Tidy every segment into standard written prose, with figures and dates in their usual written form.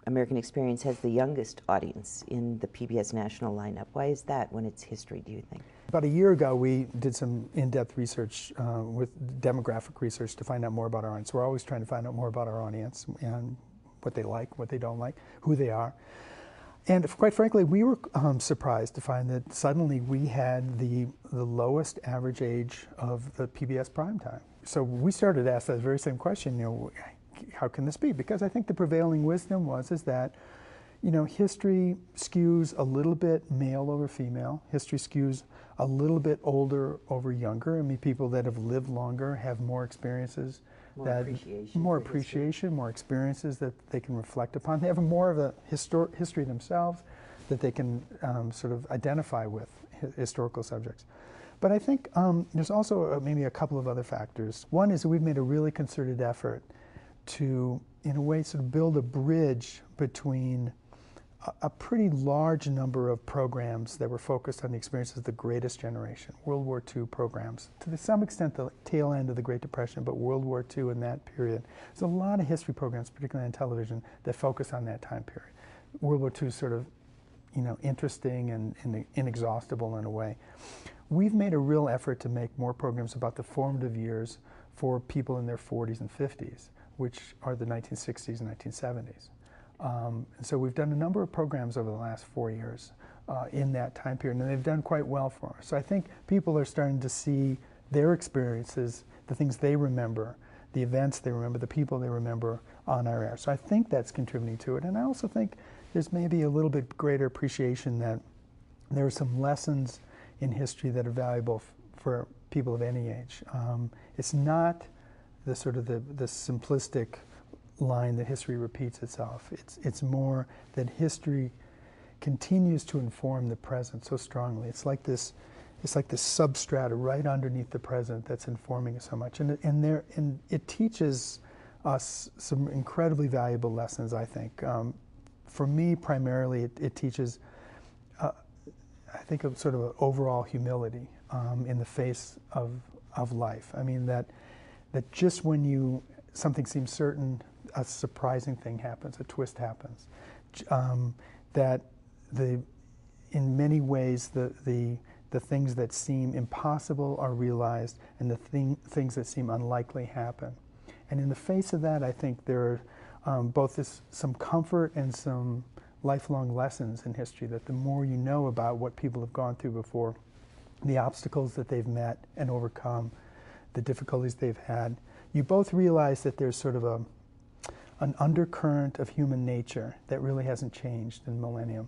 American Experience has the youngest audience in the PBS national lineup. Why is that when it's history, do you think? About a year ago, we did some in-depth research with demographic research to find out more about our audience. We're always trying to find out more about our audience and what they like, what they don't like, who they are. And quite frankly, we were surprised to find that suddenly we had the lowest average age of the PBS primetime. So we started to ask that very same question, how can this be? Because I think the prevailing wisdom is that, history skews a little bit male over female. History skews a little bit older over younger. I mean, people that have lived longer have more experiences. More appreciation, more experiences that they can reflect upon. They have more of a history themselves that they can sort of identify with historical subjects. But I think there's also maybe a couple of other factors. One is that we've made a really concerted effort to, in a way, sort of build a bridge between a pretty large number of programs that were focused on the experiences of the greatest generation, World War II programs, to some extent the tail end of the Great Depression, but World War II in that period. There's a lot of history programs, particularly on television, that focus on that time period. World War II is sort of, interesting and inexhaustible in a way. We've made a real effort to make more programs about the formative years for people in their 40s and 50s, which are the 1960s and 1970s. And so we've done a number of programs over the last 4 years in that time period, and they've done quite well for us. So I think people are starting to see their experiences, the things they remember, the events they remember, the people they remember on our air. So I think that's contributing to it. And I also think there's maybe a little bit greater appreciation that there are some lessons in history that are valuable for people of any age. It's not the sort of the simplistic line that history repeats itself. It's more that history continues to inform the present so strongly. It's like this substrata right underneath the present that's informing it so much, and it teaches us some incredibly valuable lessons, I think. For me, primarily, it teaches, I think, of sort of an overall humility in the face of life. I mean, that just when something seems certain, a surprising thing happens, a twist happens. That in many ways, the things that seem impossible are realized, and the things that seem unlikely happen. And in the face of that, I think there are both some comfort and some lifelong lessons in history, that the more you know about what people have gone through before, the obstacles that they've met and overcome, the difficulties they've had, you both realize that there's sort of an undercurrent of human nature that really hasn't changed in millennia.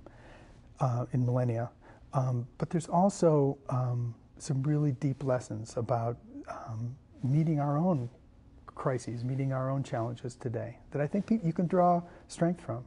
But there's also some really deep lessons about meeting our own crises, meeting our own challenges today, that I think you can draw strength from.